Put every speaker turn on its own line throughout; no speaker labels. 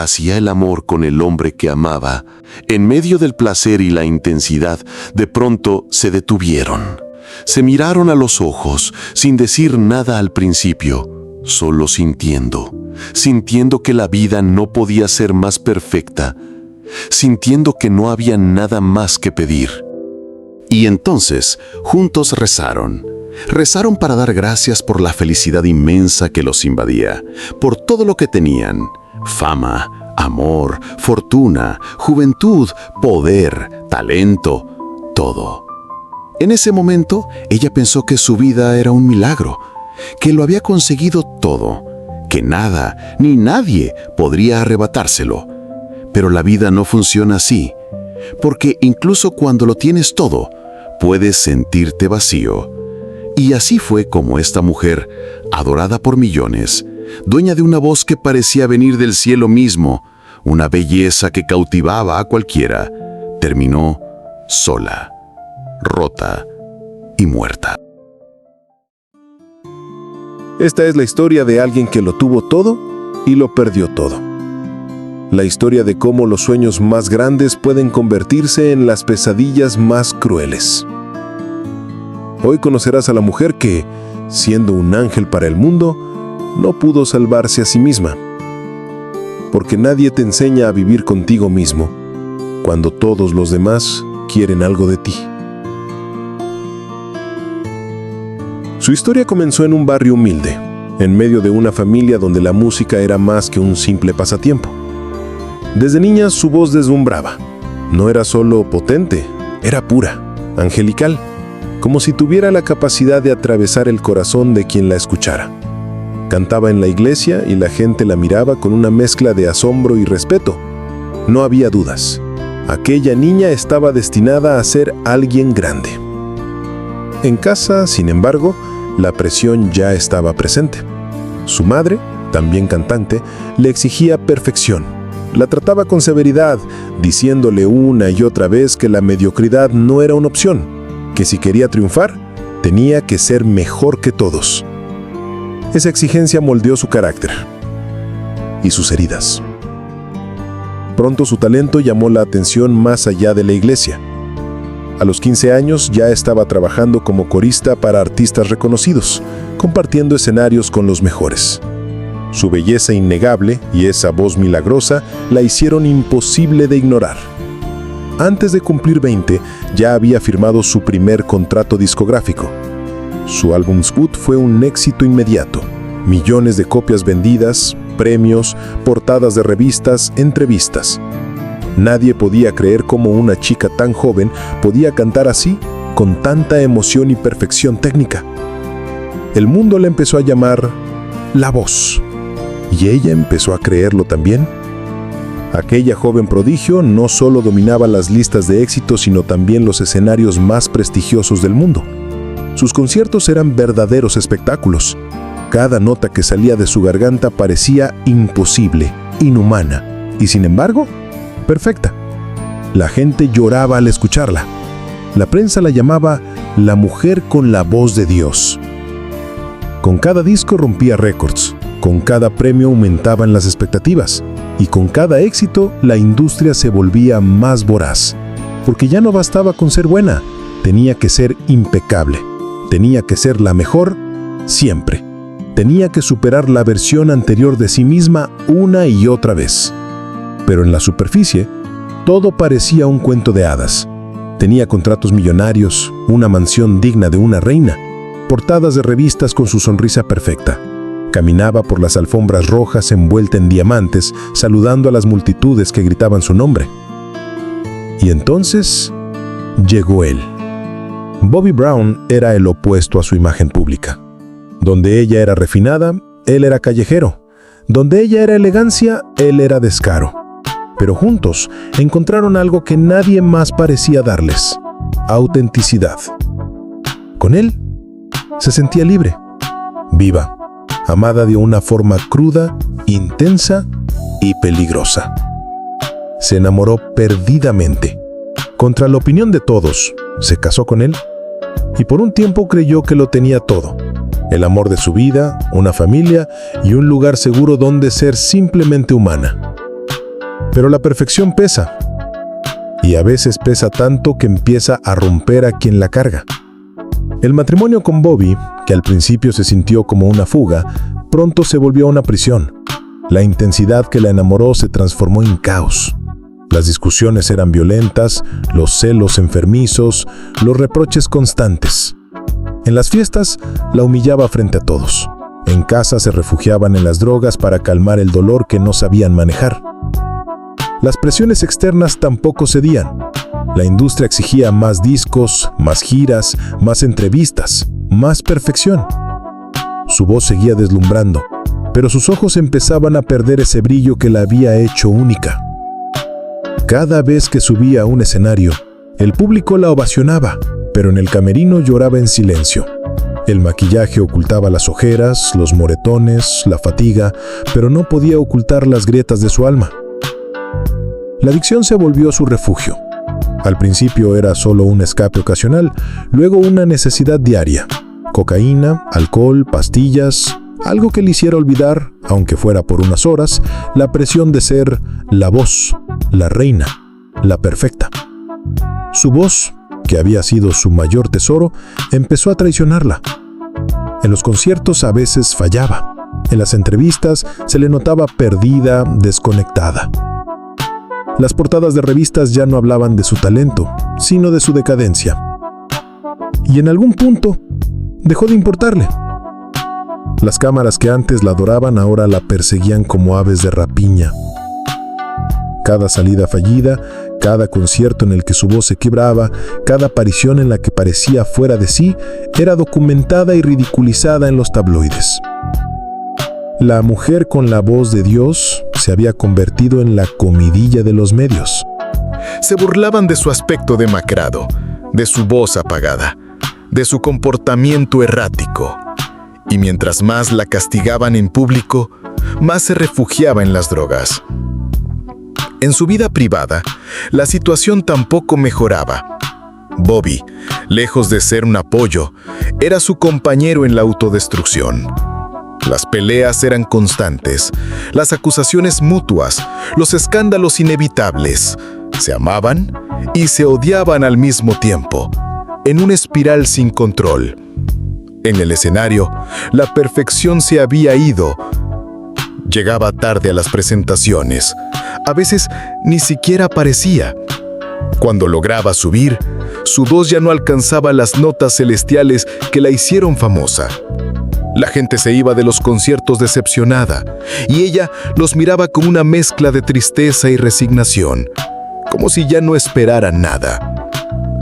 hacía el amor con el hombre que amaba, en medio del placer y la intensidad, de pronto se detuvieron. Se miraron a los ojos, sin decir nada al principio, solo sintiendo que la vida no podía ser más perfecta, sintiendo que no había nada más que pedir.
Y entonces, juntos rezaron. Rezaron para dar gracias por la felicidad inmensa que los invadía, por todo lo que tenían: fama, amor, fortuna, juventud, poder, talento, todo. En ese momento, ella pensó que su vida era un milagro, que lo había conseguido todo, que nada ni nadie podría arrebatárselo. Pero la vida no funciona así, porque incluso cuando lo tienes todo, puedes sentirte vacío. Y así fue como esta mujer, adorada por millones, dueña de una voz que parecía venir del cielo mismo, una belleza que cautivaba a cualquiera, terminó sola, rota y muerta.
Esta es la historia de alguien que lo tuvo todo y lo perdió todo. La historia de cómo los sueños más grandes pueden convertirse en las pesadillas más crueles. Hoy conocerás a la mujer que, siendo un ángel para el mundo, no pudo salvarse a sí misma. Porque nadie te enseña a vivir contigo mismo, cuando todos los demás quieren algo de ti. Su historia comenzó en un barrio humilde, en medio de una familia donde la música era más que un simple pasatiempo. Desde niña su voz deslumbraba. No era solo potente, era pura, angelical, como si tuviera la capacidad de atravesar el corazón de quien la escuchara. Cantaba en la iglesia y la gente la miraba con una mezcla de asombro y respeto. No había dudas. Aquella niña estaba destinada a ser alguien grande. En casa, sin embargo, la presión ya estaba presente. Su madre, también cantante, le exigía perfección. La trataba con severidad, diciéndole una y otra vez que la mediocridad no era una opción, que si quería triunfar, tenía que ser mejor que todos. Esa exigencia moldeó su carácter y sus heridas. Pronto su talento llamó la atención más allá de la iglesia. A los 15 años ya estaba trabajando como corista para artistas reconocidos, compartiendo escenarios con los mejores. Su belleza innegable y esa voz milagrosa la hicieron imposible de ignorar. Antes de cumplir 20, ya había firmado su primer contrato discográfico. Su álbum debut fue un éxito inmediato. Millones de copias vendidas, premios, portadas de revistas, entrevistas. Nadie podía creer cómo una chica tan joven podía cantar así, con tanta emoción y perfección técnica. El mundo la empezó a llamar La Voz, y ella empezó a creerlo también. Aquella joven prodigio no solo dominaba las listas de éxito, sino también los escenarios más prestigiosos del mundo. Sus conciertos eran verdaderos espectáculos. Cada nota que salía de su garganta parecía imposible, inhumana, y sin embargo, perfecta. La gente lloraba al escucharla. La prensa la llamaba la mujer con la voz de Dios. Con cada disco rompía récords, con cada premio aumentaban las expectativas, y con cada éxito la industria se volvía más voraz, porque ya no bastaba con ser buena, tenía que ser impecable, tenía que ser la mejor siempre, tenía que superar la versión anterior de sí misma una y otra vez. Pero en la superficie, todo parecía un cuento de hadas. Tenía contratos millonarios, una mansión digna de una reina, portadas de revistas con su sonrisa perfecta. Caminaba por las alfombras rojas envuelta en diamantes, saludando a las multitudes que gritaban su nombre. Y entonces llegó él. Bobby Brown era el opuesto a su imagen pública. Donde ella era refinada, él era callejero. Donde ella era elegancia, él era descaro. Pero juntos encontraron algo que nadie más parecía darles: autenticidad. Con él se sentía libre, viva, amada de una forma cruda, intensa y peligrosa. Se enamoró perdidamente. Contra la opinión de todos, se casó con él y por un tiempo creyó que lo tenía todo: el amor de su vida, una familia y un lugar seguro donde ser simplemente humana. Pero la perfección pesa. Y a veces pesa tanto que empieza a romper a quien la carga. El matrimonio con Bobby, que al principio se sintió como una fuga, pronto se volvió una prisión. La intensidad que la enamoró se transformó en caos. Las discusiones eran violentas, los celos enfermizos, los reproches constantes. En las fiestas, la humillaba frente a todos. En casa se refugiaban en las drogas para calmar el dolor que no sabían manejar. Las presiones externas tampoco cedían. La industria exigía más discos, más giras, más entrevistas, más perfección. Su voz seguía deslumbrando, pero sus ojos empezaban a perder ese brillo que la había hecho única. Cada vez que subía a un escenario, el público la ovacionaba, pero en el camerino lloraba en silencio. El maquillaje ocultaba las ojeras, los moretones, la fatiga, pero no podía ocultar las grietas de su alma. La adicción se volvió su refugio. Al principio era solo un escape ocasional, luego una necesidad diaria. Cocaína, alcohol, pastillas, algo que le hiciera olvidar, aunque fuera por unas horas, la presión de ser la voz, la reina, la perfecta. Su voz, que había sido su mayor tesoro, empezó a traicionarla. En los conciertos a veces fallaba. En las entrevistas se le notaba perdida, desconectada. Las portadas de revistas ya no hablaban de su talento, sino de su decadencia. Y en algún punto, dejó de importarle. Las cámaras que antes la adoraban ahora la perseguían como aves de rapiña. Cada salida fallida, cada concierto en el que su voz se quebraba, cada aparición en la que parecía fuera de sí, era documentada y ridiculizada en los tabloides. La mujer con la voz de Dios se había convertido en la comidilla de los medios.
Se burlaban de su aspecto demacrado, de su voz apagada, de su comportamiento errático. Y mientras más la castigaban en público, más se refugiaba en las drogas. En su vida privada, la situación tampoco mejoraba. Bobby, lejos de ser un apoyo, era su compañero en la autodestrucción. Las peleas eran constantes, las acusaciones mutuas, los escándalos inevitables. Se amaban y se odiaban al mismo tiempo, en una espiral sin control. En el escenario, la perfección se había ido. Llegaba tarde a las presentaciones. A veces ni siquiera aparecía. Cuando lograba subir, su voz ya no alcanzaba las notas celestiales que la hicieron famosa. La gente se iba de los conciertos decepcionada, y ella los miraba con una mezcla de tristeza y resignación, como si ya no esperaran nada.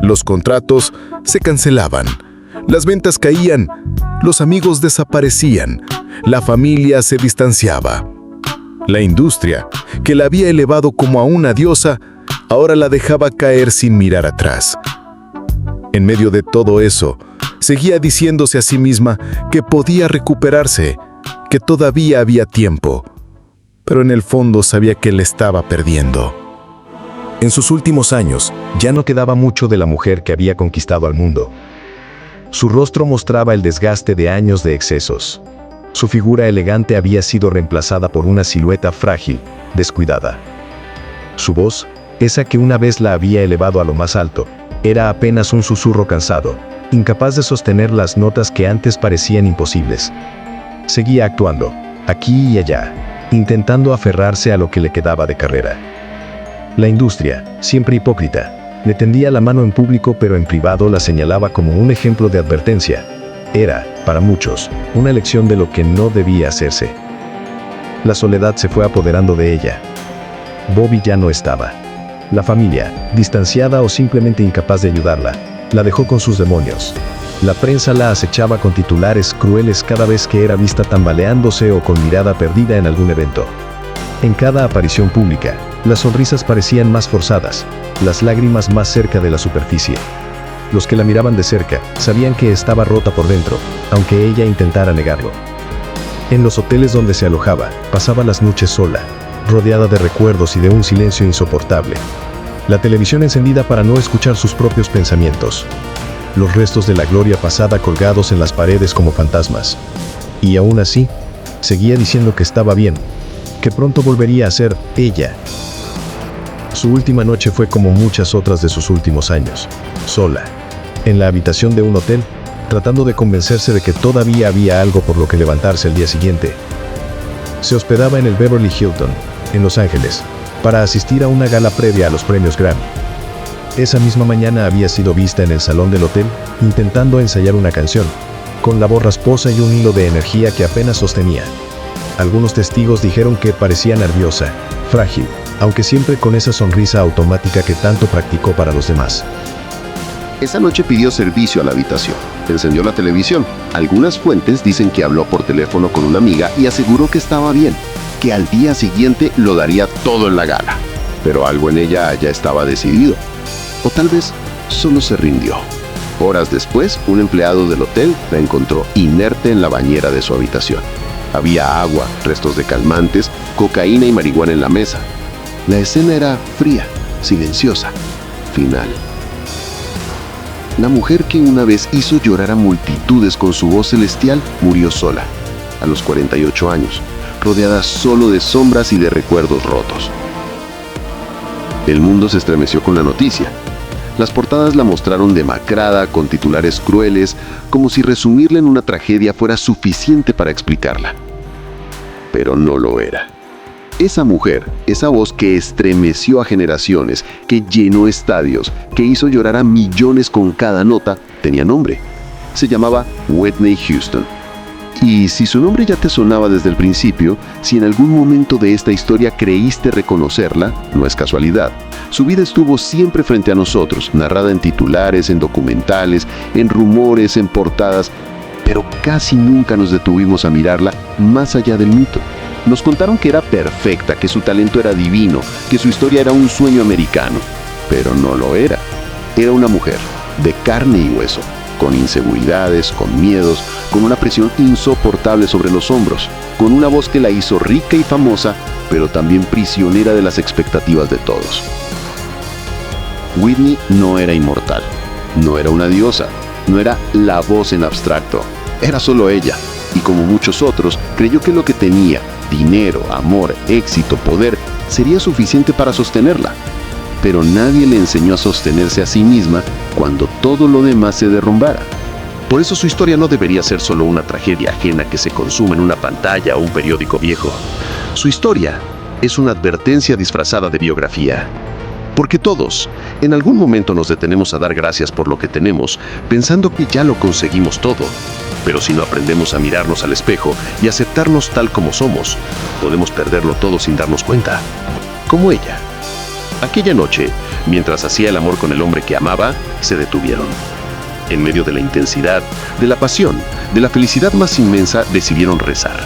Los contratos se cancelaban, las ventas caían, los amigos desaparecían, la familia se distanciaba. La industria, que la había elevado como a una diosa, ahora la dejaba caer sin mirar atrás. En medio de todo eso, seguía diciéndose a sí misma que podía recuperarse, que todavía había tiempo, pero en el fondo sabía que le estaba perdiendo. En sus últimos años, ya no quedaba mucho de la mujer que había conquistado al mundo. Su rostro mostraba el desgaste de años de excesos. Su figura elegante había sido reemplazada por una silueta frágil, descuidada. Su voz, esa que una vez la había elevado a lo más alto, era apenas un susurro cansado, incapaz de sostener las notas que antes parecían imposibles. Seguía actuando, aquí y allá, intentando aferrarse a lo que le quedaba de carrera. La industria, siempre hipócrita, le tendía la mano en público pero en privado la señalaba como un ejemplo de advertencia. Era, para muchos, una lección de lo que no debía hacerse. La soledad se fue apoderando de ella. Bobby ya no estaba. La familia, distanciada o simplemente incapaz de ayudarla, la dejó con sus demonios. La prensa la acechaba con titulares crueles cada vez que era vista tambaleándose o con mirada perdida en algún evento. En cada aparición pública, las sonrisas parecían más forzadas, las lágrimas más cerca de la superficie. Los que la miraban de cerca sabían que estaba rota por dentro, aunque ella intentara negarlo. En los hoteles donde se alojaba, pasaba las noches sola, rodeada de recuerdos y de un silencio insoportable. La televisión encendida para no escuchar sus propios pensamientos. Los restos de la gloria pasada colgados en las paredes como fantasmas. Y aún así, seguía diciendo que estaba bien, que pronto volvería a ser ella.
Su última noche fue como muchas otras de sus últimos años, sola, en la habitación de un hotel, tratando de convencerse de que todavía había algo por lo que levantarse el día siguiente. Se hospedaba en el Beverly Hilton, en Los Ángeles, para asistir a una gala previa a los premios Grammy. Esa misma mañana había sido vista en el salón del hotel, intentando ensayar una canción, con la voz rasposa y un hilo de energía que apenas sostenía. Algunos testigos dijeron que parecía nerviosa, frágil, aunque siempre con esa sonrisa automática que tanto practicó para los demás.
Esa noche pidió servicio a la habitación. Encendió la televisión. Algunas fuentes dicen que habló por teléfono con una amiga y aseguró que estaba bien, que al día siguiente lo daría todo en la gala. Pero algo en ella ya estaba decidido. O tal vez solo se rindió. Horas después, un empleado del hotel la encontró inerte en la bañera de su habitación. Había agua, restos de calmantes, cocaína y marihuana en la mesa. La escena era fría, silenciosa, final. La mujer que una vez hizo llorar a multitudes con su voz celestial murió sola, a los 48 años, rodeada solo de sombras y de recuerdos rotos. El mundo se estremeció con la noticia. Las portadas la mostraron demacrada, con titulares crueles, como si resumirla en una tragedia fuera suficiente para explicarla. Pero no lo era. Esa mujer, esa voz que estremeció a generaciones, que llenó estadios, que hizo llorar a millones con cada nota, tenía nombre. Se llamaba Whitney Houston. Y si su nombre ya te sonaba desde el principio, si en algún momento de esta historia creíste reconocerla, no es casualidad. Su vida estuvo siempre frente a nosotros, narrada en titulares, en documentales, en rumores, en portadas, pero casi nunca nos detuvimos a mirarla más allá del mito. Nos contaron que era perfecta, que su talento era divino, que su historia era un sueño americano. Pero no lo era. Era una mujer, de carne y hueso, con inseguridades, con miedos, con una presión insoportable sobre los hombros, con una voz que la hizo rica y famosa, pero también prisionera de las expectativas de todos. Whitney no era inmortal, no era una diosa, no era la voz en abstracto, era solo ella, y como muchos otros, creyó que lo que tenía, dinero, amor, éxito, poder, sería suficiente para sostenerla. Pero nadie le enseñó a sostenerse a sí misma cuando todo lo demás se derrumbara. Por eso su historia no debería ser solo una tragedia ajena que se consume en una pantalla o un periódico viejo. Su historia es una advertencia disfrazada de biografía. Porque todos, en algún momento nos detenemos a dar gracias por lo que tenemos, pensando que ya lo conseguimos todo. Pero si no aprendemos a mirarnos al espejo y aceptarnos tal como somos, podemos perderlo todo sin darnos cuenta. Como ella. Aquella noche, mientras hacía el amor con el hombre que amaba, se detuvieron. En medio de la intensidad, de la pasión, de la felicidad más inmensa, decidieron rezar.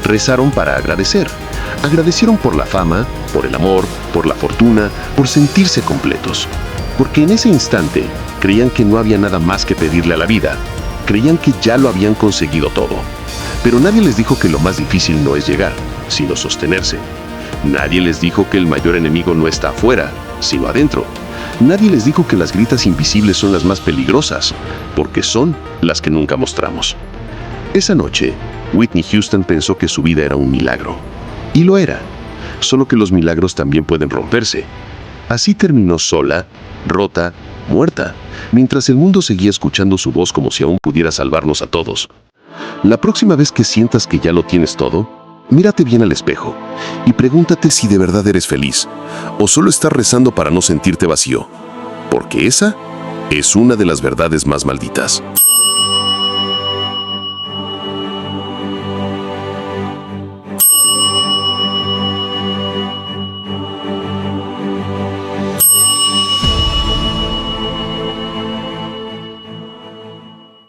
Rezaron para agradecer. Agradecieron por la fama, por el amor, por la fortuna, por sentirse completos. Porque en ese instante creían que no había nada más que pedirle a la vida. Creían que ya lo habían conseguido todo. Pero nadie les dijo que lo más difícil no es llegar, sino sostenerse. Nadie les dijo que el mayor enemigo no está afuera, sino adentro. Nadie les dijo que las grietas invisibles son las más peligrosas, porque son las que nunca mostramos. Esa noche, Whitney Houston pensó que su vida era un milagro. Y lo era, solo que los milagros también pueden romperse. Así terminó sola, rota, muerta, mientras el mundo seguía escuchando su voz como si aún pudiera salvarnos a todos. La próxima vez que sientas que ya lo tienes todo, mírate bien al espejo y pregúntate si de verdad eres feliz o solo estás rezando para no sentirte vacío, porque esa es una de las verdades más malditas.